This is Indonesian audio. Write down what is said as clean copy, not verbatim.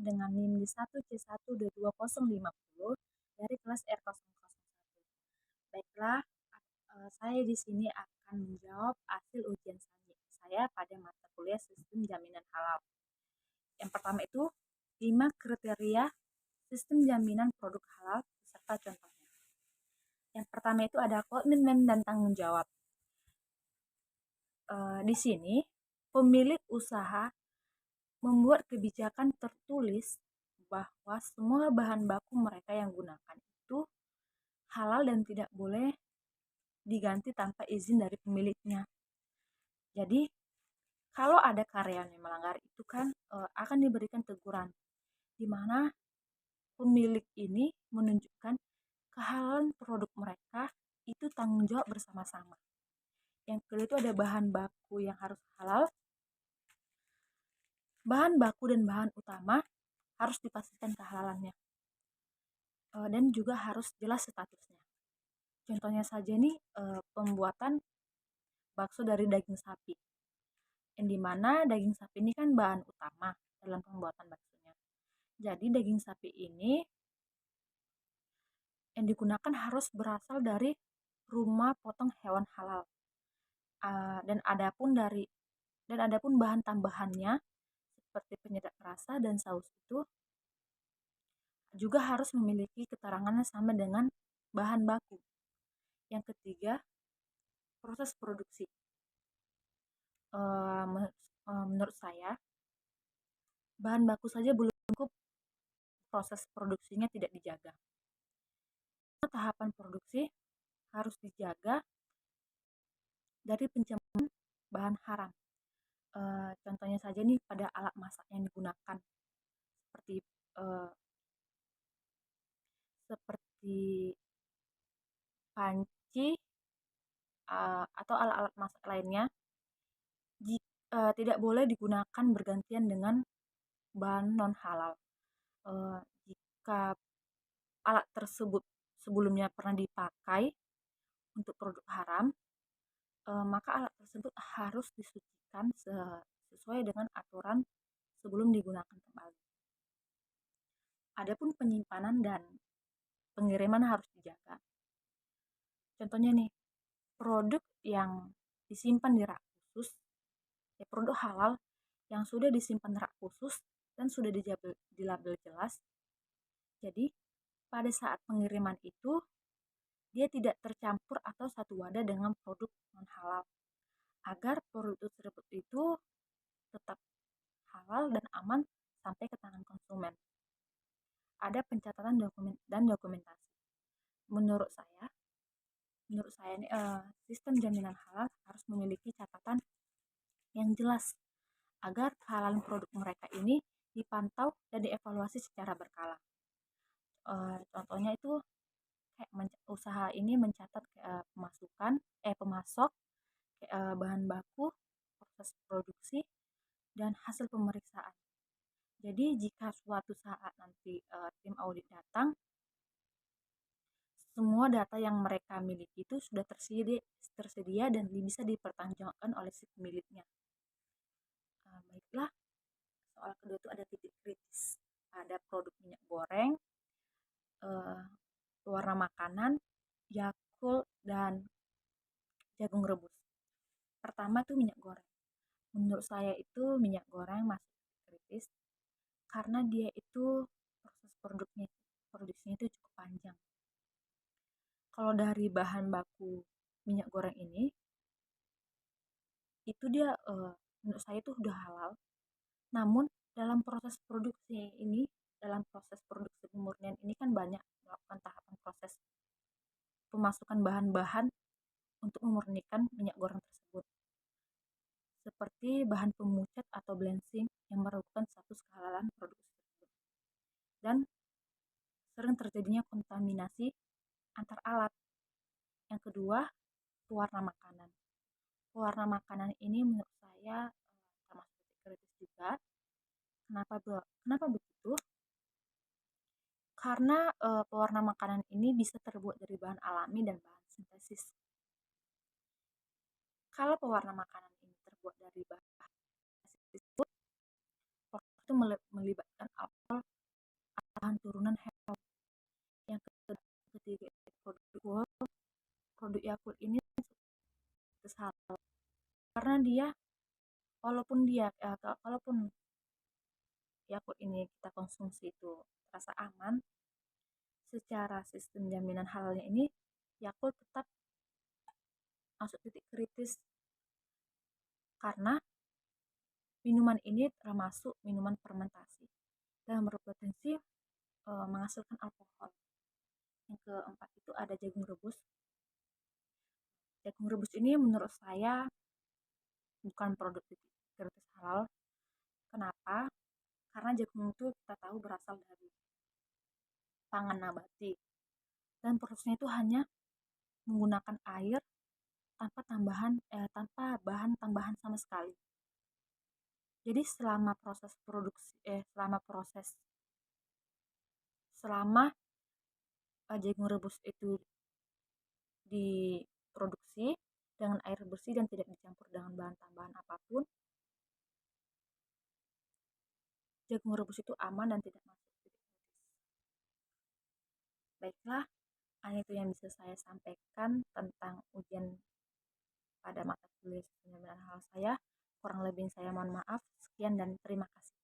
dengan NIM D1C1D2050 dari kelas R001. Baiklah, saya di sini akan menjawab hasil ujian saya pada mata kuliah Sistem Jaminan Halal. Yang pertama itu 5 kriteria sistem jaminan produk halal beserta contohnya. Yang pertama itu ada komitmen dan tanggung jawab. Di sini pemilik usaha membuat kebijakan tertulis bahwa semua bahan baku mereka yang gunakan itu halal dan tidak boleh diganti tanpa izin dari pemiliknya. Jadi kalau ada karyawan yang melanggar itu kan akan diberikan teguran, di mana pemilik ini menunjukkan kehalalan produk mereka itu tanggung jawab bersama-sama. Yang kedua itu ada bahan baku yang harus halal. Bahan baku dan bahan utama harus dipastikan kehalalannya. Dan juga harus jelas statusnya. Contohnya saja nih pembuatan bakso dari daging sapi. Yang dimana daging sapi ini kan bahan utama dalam pembuatan baksonya. Jadi daging sapi ini yang digunakan harus berasal dari rumah potong hewan halal. Dan adapun bahan tambahannya seperti penyedap rasa dan saus itu juga harus memiliki keterangannya sama dengan bahan baku. Yang ketiga, proses produksi. Menurut saya, bahan baku saja belum cukup, proses produksinya tidak dijaga. Tahapan produksi harus dijaga dari pencemaran bahan haram. Contohnya saja nih pada alat masak yang digunakan seperti panci atau alat-alat masak lainnya tidak boleh digunakan bergantian dengan bahan non halal. Jika alat tersebut sebelumnya pernah dipakai untuk produk haram, maka alat tersebut harus disucikan sesuai dengan aturan sebelum digunakan kembali. Adapun penyimpanan dan pengiriman harus dijaga. Contohnya nih, produk yang disimpan di rak khusus, produk halal yang sudah disimpan rak khusus dan sudah dilabel jelas. Jadi pada saat pengiriman itu dia tidak tercampur atau satu wadah dengan produk non halal, agar produk tersebut itu tetap halal dan aman sampai ke tangan konsumen. Ada pencatatan dan dokumentasi. Menurut saya ini sistem jaminan halal harus memiliki catatan yang jelas agar kehalalan produk mereka ini dipantau dan dievaluasi secara berkala. Contohnya itu usaha ini mencatat pemasok, bahan baku, proses produksi, dan hasil pemeriksaan. Jadi jika suatu saat nanti tim audit datang, semua data yang mereka miliki itu sudah tersedia dan bisa dipertanggungjawabkan oleh si pemiliknya. Baiklah, soal kedua itu ada titik kritis. Ada produk minyak goreng, pewarna makanan, Yakult, dan jagung rebus. Pertama tuh minyak goreng. Menurut saya itu minyak goreng masih kritis karena dia itu proses produksinya itu cukup panjang. Kalau dari bahan baku minyak goreng ini, itu dia menurut saya itu udah halal. Namun dalam proses produksi pemurnian ini kan banyak melakukan tahapan proses pemasukan bahan-bahan untuk memurnikan minyak goreng tersebut. Seperti bahan pemucat atau blensing yang merupakan status kehalalan produk tersebut. Dan sering terjadinya kontaminasi antar alat. Yang kedua, pewarna makanan. Pewarna makanan ini menurut saya termasuk kritis juga. Kenapa begitu? Karena pewarna makanan ini bisa terbuat dari bahan alami dan bahan sintesis. Kalau pewarna makanan ini terbuat dari bahan sintesis, itu melibatkan alkohol bahan turunan hewan. Yang ketiga itu produk Yakult ini halal karena dia kalaupun Yakult ini kita konsumsi itu terasa aman, secara sistem jaminan halalnya ini Yakult tetap masuk titik kritis karena minuman ini termasuk minuman fermentasi dan berpotensi menghasilkan alkohol. Yang keempat itu ada jagung rebus. Jagung rebus ini menurut saya bukan produk gratis halal. Kenapa? Karena jagung itu kita tahu berasal dari pangan nabati dan prosesnya itu hanya menggunakan air tanpa bahan tambahan sama sekali. Jadi selama jagung rebus itu diproduksi dengan air bersih dan tidak dicampur dengan bahan tambahan apapun, jagung rebus itu aman dan tidak masuk titik kritis. Baiklah, hanya itu yang bisa saya sampaikan tentang ujian pada mata kuliah sistem jaminan halal saya. Kurang lebih saya mohon maaf. Sekian dan terima kasih.